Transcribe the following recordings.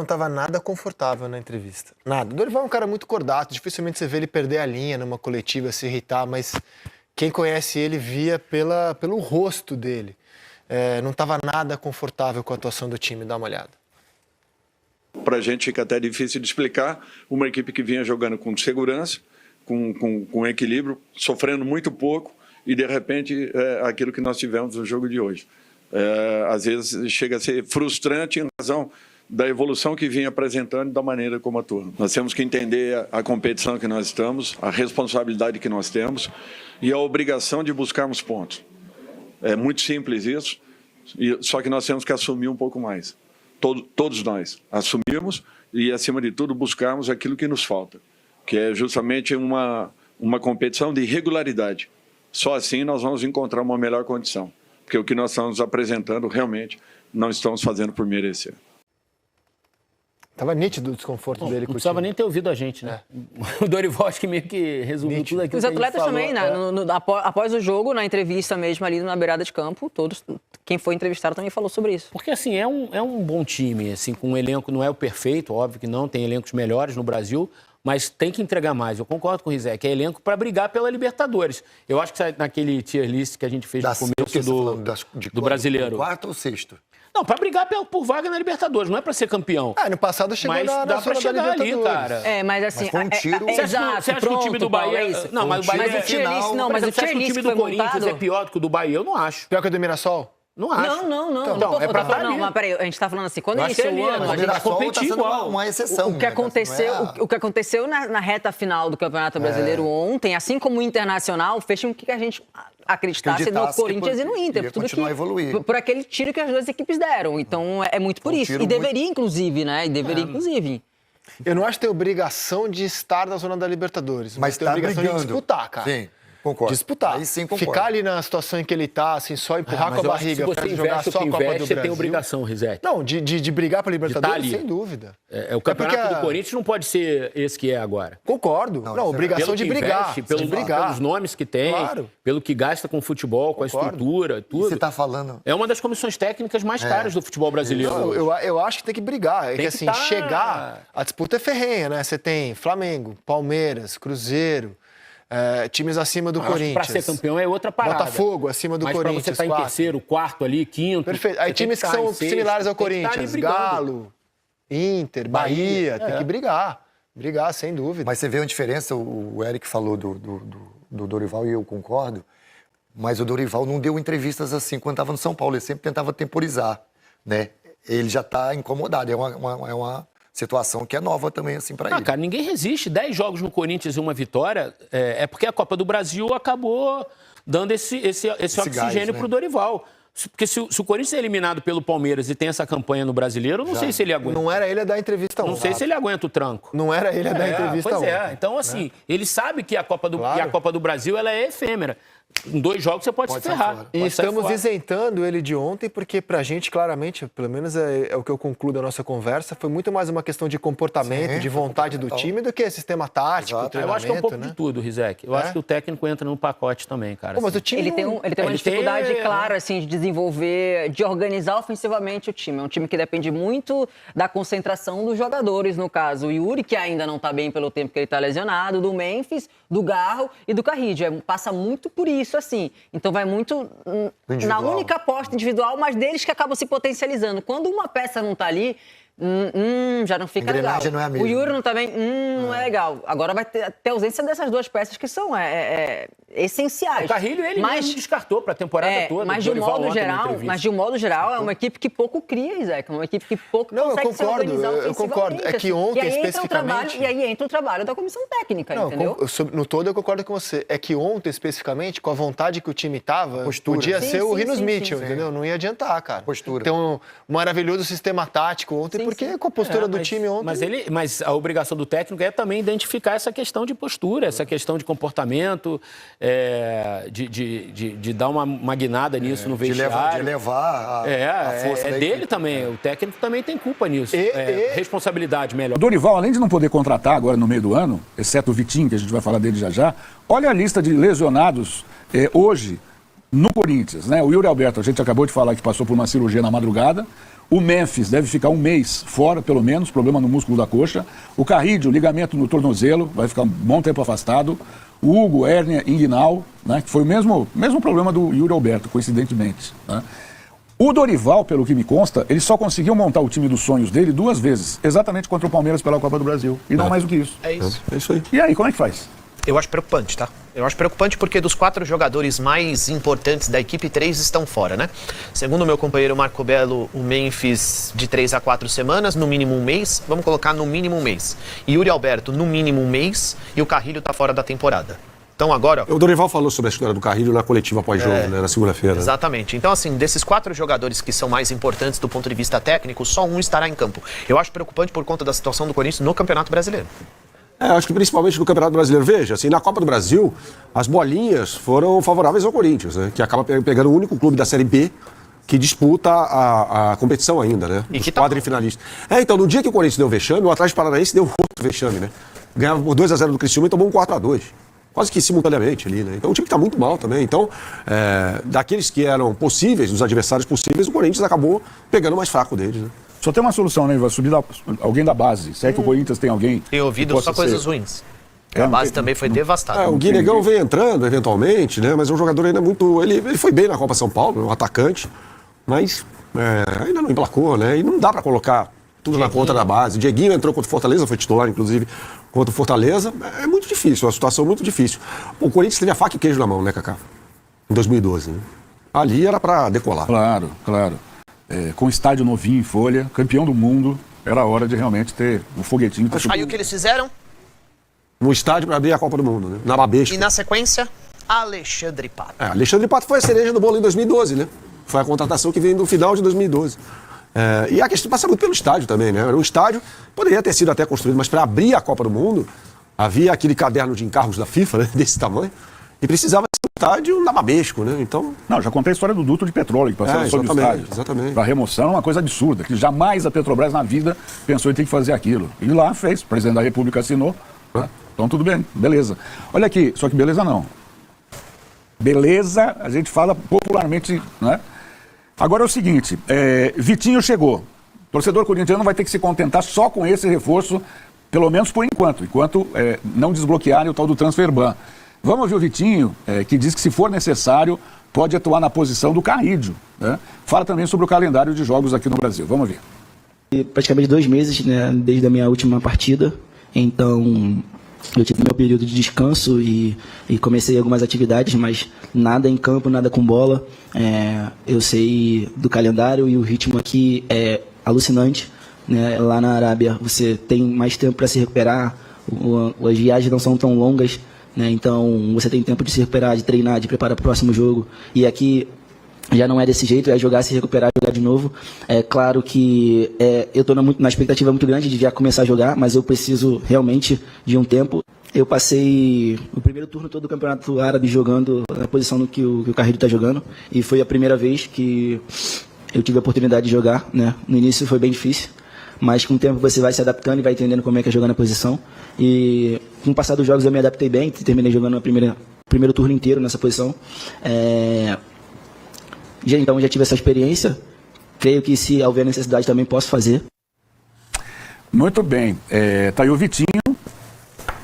Não estava nada confortável na entrevista. Nada. O Dorival é um cara muito cordato, dificilmente você vê ele perder a linha numa coletiva, se irritar, mas quem conhece ele via pelo rosto dele. Não estava nada confortável com a atuação do time, dá uma olhada. Para a gente fica até difícil de explicar, uma equipe que vinha jogando com segurança, com equilíbrio, sofrendo muito pouco, e de repente aquilo que nós tivemos no jogo de hoje. Às vezes chega a ser frustrante em razão da evolução que vinha apresentando e da maneira como atua. Nós temos que entender a competição que nós estamos, a responsabilidade que nós temos e a obrigação de buscarmos pontos. É muito simples isso, só que nós temos que assumir um pouco mais. Todos nós assumirmos e, acima de tudo, buscarmos aquilo que nos falta, que é justamente uma competição de regularidade. Só assim nós vamos encontrar uma melhor condição, porque o que nós estamos apresentando realmente não estamos fazendo por merecer. Tava nítido o desconforto dele. Não precisava nem ter ouvido a gente, né? O Dorival acho que meio que resumiu tudo aquilo Os atletas também, né? Após o jogo, na entrevista mesmo ali na beirada de campo, quem foi entrevistado também falou sobre isso. Porque, assim, é um bom time, assim, com um elenco, não é o perfeito, óbvio que não, tem elencos melhores no Brasil, mas tem que entregar mais. Eu concordo com o Rizek, é elenco para brigar pela Libertadores. Eu acho que naquele tier list que a gente fez no começo do Brasileiro. Quarto ou sexto? Não, para brigar por vaga na Libertadores, não é para ser campeão. No passado chegou mas dá para chegar ali, cara. Mas assim... Mas foi um tiro... Você acha que o time do Bahia... Não, mas o Bahia mas o tier list, não, mas o tier list time do Corinthians é pior do que o do Bahia? Eu não acho. Pior que o do Mirassol? Não acho. Não. Então, é pra estar ali. Não, mas peraí, a gente tá falando assim, quando iniciou o ano, a gente competiu igual. Uma exceção. O que aconteceu na reta final do Campeonato Brasileiro ontem, assim como o Internacional, fez com que a gente acreditasse no Corinthians e no Inter. Tudo continuar a evoluir. Por aquele tiro que as duas equipes deram. Então, é muito por isso. E deveria, inclusive, né? Eu não acho que tem obrigação de estar na zona da Libertadores. Mas tem obrigação de disputar, cara. Sim. Concordo. Disputar. Aí sim, concordo. Ficar ali na situação em que ele tá, assim, só empurrar com a barriga para jogar só a Copa do Brasil. Você tem obrigação, Rizek. Não, de brigar para Libertadores, sem dúvida. O campeonato do Corinthians não pode ser esse que é agora. Concordo. Não, obrigação de brigar. Pelos nomes que tem, pelo que gasta com o futebol, com a estrutura, tudo. Você tá falando... É uma das comissões técnicas mais caras do futebol brasileiro. Não, eu acho que tem que brigar. É que assim, chegar... A disputa é ferrenha, né? Você tem Flamengo, Palmeiras, Cruzeiro... times acima do Corinthians. Para ser campeão é outra parada. Botafogo acima do Corinthians. Mas você tá em terceiro, quarto ali, quinto... Perfeito. Aí times que são similares ao Corinthians. Galo, Inter, Bahia. Tem que brigar. Brigar, sem dúvida. Mas você vê uma diferença, o Eric falou do Dorival e eu concordo, mas o Dorival não deu entrevistas assim quando estava no São Paulo. Ele sempre tentava temporizar, né? Ele já está incomodado. É uma situação que é nova também, assim, para ele. Cara, ninguém resiste. 10 jogos no Corinthians e uma vitória, é porque a Copa do Brasil acabou dando esse oxigênio pro Dorival. Porque se o Corinthians é eliminado pelo Palmeiras e tem essa campanha no Brasileiro, eu não sei se ele aguenta. Não era ele a dar entrevista ontem. Não sei se ele aguenta o tranco. Não era ele a dar entrevista ontem. Então, assim, ele sabe que a Copa do Brasil ela é efêmera. Em 2 jogos você pode se ferrar. E estamos isentando ele de ontem, porque pra gente, claramente, pelo menos é o que eu concluo da nossa conversa, foi muito mais uma questão de comportamento, de vontade do time, do que sistema tático, treinamento. Eu acho que é um pouco de tudo, Rizek. Eu acho que o técnico entra no pacote também, cara. Mas o time ele tem uma dificuldade clara, assim, de desenvolver, de organizar ofensivamente o time. É um time que depende muito da concentração dos jogadores, no caso. O Yuri, que ainda não tá bem pelo tempo que ele tá lesionado, do Memphis, do Garro e do Carrillo. Passa muito por isso, assim. Então vai muito na única aposta individual, mas deles que acabam se potencializando. Quando uma peça não tá ali, já não fica legal. Não é a mesma. O Yuri não tá bem, não é legal. Agora vai ter ausência dessas duas peças que são essenciais. O Carrilho ele mesmo descartou para a temporada toda. Mas de um modo geral, é uma equipe que pouco cria, Isaac. Uma equipe que pouco consegue se organizar ofensivamente. Eu concordo. É que ontem, especificamente... E aí entra o trabalho da comissão técnica, entendeu? No todo, eu concordo com você. É que ontem, especificamente, com a vontade que o time tava, podia ser o Rinos Mitchell, entendeu? Não ia adiantar, cara. Então, um maravilhoso sistema tático ontem, porque com a postura do time ontem... Mas a obrigação do técnico é também identificar essa questão de postura, essa questão de comportamento, de dar uma guinada nisso no vestiário. De levar a força é dele também. O técnico também tem culpa nisso. Responsabilidade melhor. O Dorival, além de não poder contratar agora no meio do ano, exceto o Vitinho, que a gente vai falar dele já, olha a lista de lesionados hoje no Corinthians, né? O Yuri Alberto, a gente acabou de falar que passou por uma cirurgia na madrugada. O Memphis deve ficar um mês fora, pelo menos, problema no músculo da coxa. O Carrídio, ligamento no tornozelo, vai ficar um bom tempo afastado. O Hugo, hérnia inguinal, né, que foi o mesmo problema do Yuri Alberto, coincidentemente. Né? O Dorival, pelo que me consta, ele só conseguiu montar o time dos sonhos dele 2 vezes, exatamente contra o Palmeiras pela Copa do Brasil. E não mais do que isso. É isso. É isso aí. E aí, como é que faz? Eu acho preocupante, tá? Eu acho preocupante porque dos 4 jogadores mais importantes da equipe, 3 estão fora, né? Segundo o meu companheiro Marco Belo, o Memphis de 3 a 4 semanas, no mínimo um mês. Vamos colocar no mínimo um mês. Yuri Alberto, no mínimo um mês. E o Carrilho tá fora da temporada. Então agora... O Dorival falou sobre a história do Carrilho na coletiva pós-jogo, né, na segunda-feira. Exatamente. Então, assim, desses 4 jogadores que são mais importantes do ponto de vista técnico, só um estará em campo. Eu acho preocupante por conta da situação do Corinthians no Campeonato Brasileiro. Acho que principalmente no Campeonato Brasileiro. Veja, assim, na Copa do Brasil, as bolinhas foram favoráveis ao Corinthians, né? Que acaba pegando o único clube da Série B que disputa a competição ainda, né? E que os tá quadrifinalistas. Então, no dia que o Corinthians deu vexame, o Atlético Paranaense deu outro vexame, né? Ganhava por 2-0 do Criciúma e tomou um 4-2. Quase que simultaneamente ali, né? Então o time está muito mal também. Então, daqueles que eram possíveis, os adversários possíveis, o Corinthians acabou pegando o mais fraco deles, né? Só tem uma solução, né? Vai subir alguém da base. Se é que o Corinthians tem alguém... Tenho ouvido só coisas ruins. A base também foi devastada. O Guinegão vem entrando, eventualmente, né? Mas é um jogador ainda muito... Ele foi bem na Copa São Paulo, um atacante, mas ainda não emplacou, né? E não dá para colocar tudo na conta da base. O Dieguinho entrou contra o Fortaleza, foi titular, inclusive, contra o Fortaleza. É muito difícil, é uma situação muito difícil. O Corinthians teve a faca e o queijo na mão, né, Cacá? Em 2012, né? Ali era para decolar. Claro, claro. Com estádio novinho em folha, campeão do mundo, era hora de realmente ter um foguetinho. Aí o que eles fizeram? No estádio para abrir a Copa do Mundo, né? Na Babesca. E na sequência, Alexandre Pato. Alexandre Pato foi a cereja do bolo em 2012, né? Foi a contratação que veio no final de 2012. E a questão passa muito pelo estádio também, né? O estádio poderia ter sido até construído, mas para abrir a Copa do Mundo, havia aquele caderno de encargos da FIFA, né? Desse tamanho, e precisava ser um estádio nababesco, né? Então... Não, já contei a história do duto de petróleo que passava sobre o estádio. Exatamente. Para remoção é uma coisa absurda, que jamais a Petrobras na vida pensou em ter que fazer aquilo. E lá fez, o presidente da República assinou. Tá? Então tudo bem, beleza. Olha aqui, só que beleza não. Beleza, a gente fala popularmente, né? Agora é o seguinte, Vitinho chegou. O torcedor corintiano vai ter que se contentar só com esse reforço, pelo menos por enquanto não desbloquearem o tal do transfer ban. Vamos ouvir o Vitinho, que diz que se for necessário, pode atuar na posição do Carrídio. Né? Fala também sobre o calendário de jogos aqui no Brasil. Vamos ver. Praticamente 2 meses, né, desde a minha última partida, então eu tive meu período de descanso e comecei algumas atividades, mas nada em campo, nada com bola. Eu sei do calendário e o ritmo aqui é alucinante. Né? Lá na Arábia você tem mais tempo para se recuperar, as viagens não são tão longas, né? Então você tem tempo de se recuperar, de treinar, de preparar para o próximo jogo. E aqui já não é desse jeito, é jogar, se recuperar, jogar de novo. É claro que eu estou na expectativa muito grande de já começar a jogar, mas eu preciso realmente de um tempo. Eu passei o primeiro turno todo do Campeonato Árabe jogando na posição no que o Carrilho está jogando, e foi a primeira vez que eu tive a oportunidade de jogar, né? No início foi bem difícil, mas com o tempo você vai se adaptando e vai entendendo como é que é jogar na posição. E com o passar dos jogos eu me adaptei bem, terminei jogando no primeiro turno inteiro nessa posição. Então já tive essa experiência, creio que se houver necessidade também posso fazer. Muito bem, tá aí o Vitinho,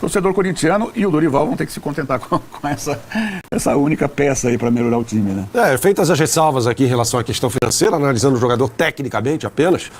torcedor corintiano, e o Dorival vão ter que se contentar com essa única peça aí para melhorar o time, né? Feitas as ressalvas aqui em relação à questão financeira, analisando o jogador tecnicamente apenas,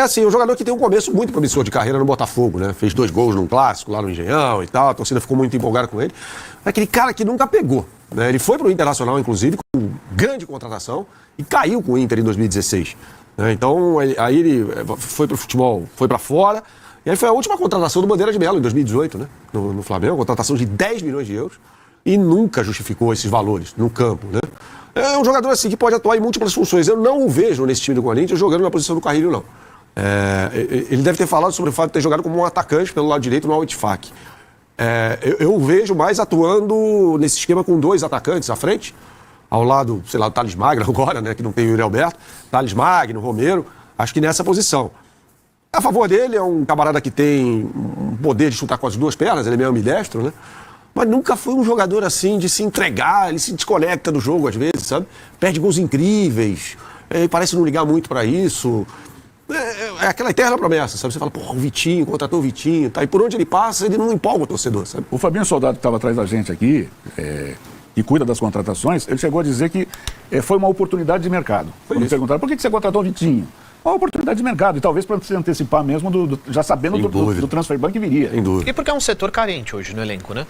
assim, um jogador que tem um começo muito promissor de carreira no Botafogo, né? Fez 2 gols num clássico lá no Engenhão e tal, a torcida ficou muito empolgada com ele. É aquele cara que nunca pegou, né? Ele foi pro Internacional, inclusive, com grande contratação e caiu com o Inter em 2016. Né? Então, aí ele foi pro futebol, foi para fora, e aí foi a última contratação do Bandeira de Melo, em 2018, né? No Flamengo, contratação de 10 milhões de euros, e nunca justificou esses valores no campo, né? É um jogador assim que pode atuar em múltiplas funções. Eu não o vejo nesse time do Corinthians jogando na posição do Carrilho, não. Ele deve ter falado sobre o fato de ter jogado como um atacante pelo lado direito no Al-Ittifaq. Eu o vejo mais atuando nesse esquema com 2 atacantes à frente, ao lado, sei lá, do Thales Magno agora, né, que não tem o Yuri Alberto, Thales Magno, Romero, acho que nessa posição. A favor dele é um camarada que tem um poder de chutar com as 2 pernas, ele é meio ambidestro, né? Mas nunca foi um jogador assim de se entregar, ele se desconecta do jogo às vezes, sabe? Perde gols incríveis. Ele parece não ligar muito para isso. É aquela eterna promessa, sabe? Você fala, o Vitinho, contratou o Vitinho, tá? E por onde ele passa, ele não empolga o torcedor, sabe? O Fabinho Soldado, que estava atrás da gente aqui, e cuida das contratações, ele chegou a dizer que foi uma oportunidade de mercado. Quando me perguntaram, por que você contratou o Vitinho? Uma oportunidade de mercado, e talvez para se antecipar mesmo, já sabendo do transfer ban que viria. Sem dúvida. E porque é um setor carente hoje no elenco, né?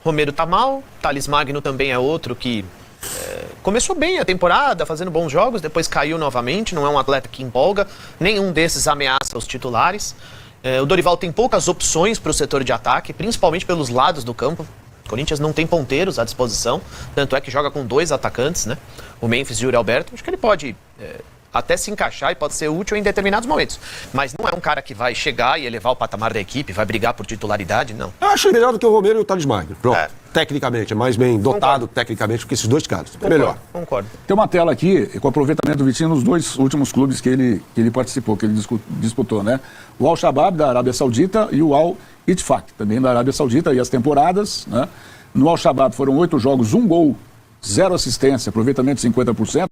Romero tá mal, Thales Magno também é outro que começou bem a temporada, fazendo bons jogos, depois caiu novamente, não é um atleta que empolga, nenhum desses ameaça os titulares. O Dorival tem poucas opções para o setor de ataque, principalmente pelos lados do campo. O Corinthians não tem ponteiros à disposição, tanto é que joga com 2 atacantes, né? O Memphis e o Yuri Alberto. Acho que ele pode até se encaixar e pode ser útil em determinados momentos. Mas não é um cara que vai chegar e elevar o patamar da equipe, vai brigar por titularidade, não. Eu acho melhor do que o Romero e o Thales Magno. Pronto. Tecnicamente, é mais bem dotado tecnicamente do que esses dois caras. É melhor. Concordo. Tem uma tela aqui com o aproveitamento do Vitinho nos 2 últimos clubes que ele participou, que ele disputou, né? O Al-Shabaab da Arábia Saudita e o Al-Ittifaq, também da Arábia Saudita, e as temporadas, né? No Al-Shabaab foram 8 jogos, 1 gol, 0 assistência, aproveitamento de 50%.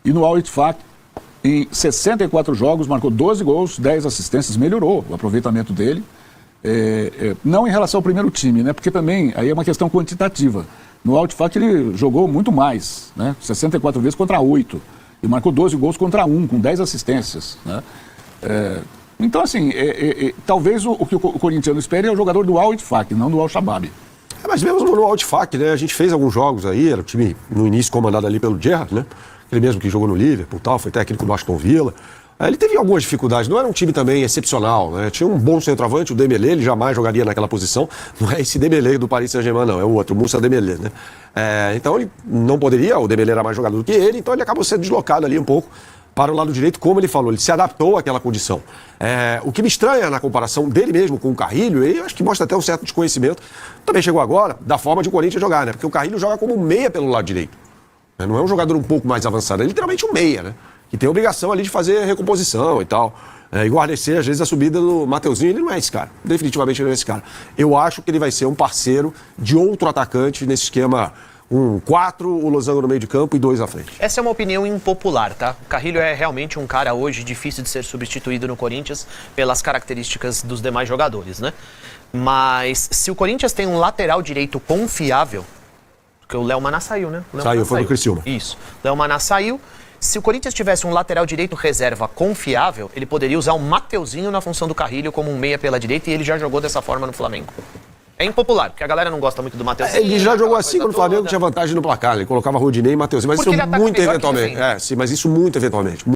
E no Al-Ittifaq, em 64 jogos, marcou 12 gols, 10 assistências, melhorou o aproveitamento dele. Não em relação ao primeiro time, né? Porque também aí é uma questão quantitativa. No Al-Ittifaq ele jogou muito mais, né? 64 vezes contra 8. E marcou 12 gols contra 1, com 10 assistências, né? Então, assim, talvez o que o corintiano espere é o jogador do Al-Ittifaq, não do Al-Shabaab. Mas mesmo no Al-Ittifaq, né? A gente fez alguns jogos aí, era o time no início comandado ali pelo Gerrard, né? Ele mesmo que jogou no Liverpool, tal, foi técnico do Aston Villa. Ele teve algumas dificuldades, não era um time também excepcional, né? Tinha um bom centroavante, o Dembélé, ele jamais jogaria naquela posição. Não é esse Dembélé do Paris Saint-Germain, não, é o outro, o Moussa Dembélé, né? Então ele não poderia, o Dembélé era mais jogador do que ele, então ele acabou sendo deslocado ali um pouco para o lado direito, como ele falou, ele se adaptou àquela condição. O que me estranha na comparação dele mesmo com o Carrilho, e eu acho que mostra até um certo desconhecimento, também chegou agora, da forma de o Corinthians jogar, né? Porque o Carrilho joga como meia pelo lado direito. Não é um jogador um pouco mais avançado, é literalmente um meia, né? Que tem a obrigação ali de fazer recomposição e tal. E guarnecer, às vezes, a subida do Mateuzinho, ele não é esse cara. Definitivamente ele não é esse cara. Eu acho que ele vai ser um parceiro de outro atacante nesse esquema 4, o Losango no meio de campo e 2 à frente. Essa é uma opinião impopular, tá? O Carrilho é realmente um cara hoje difícil de ser substituído no Corinthians pelas características dos demais jogadores, né? Mas se o Corinthians tem um lateral direito confiável, porque o Léo Maná saiu, né? Saiu, foi pro Criciúma. Isso. Léo Maná saiu. Se o Corinthians tivesse um lateral direito reserva confiável, ele poderia usar o Mateuzinho na função do Carrilho como um meia pela direita e ele já jogou dessa forma no Flamengo. É impopular, porque a galera não gosta muito do Mateuzinho. Ele já jogou assim quando o Flamengo tinha vantagem no placar. Ele colocava Rodinei e Mateuzinho, mas porque isso muito melhor eventualmente. Sim, mas isso muito eventualmente.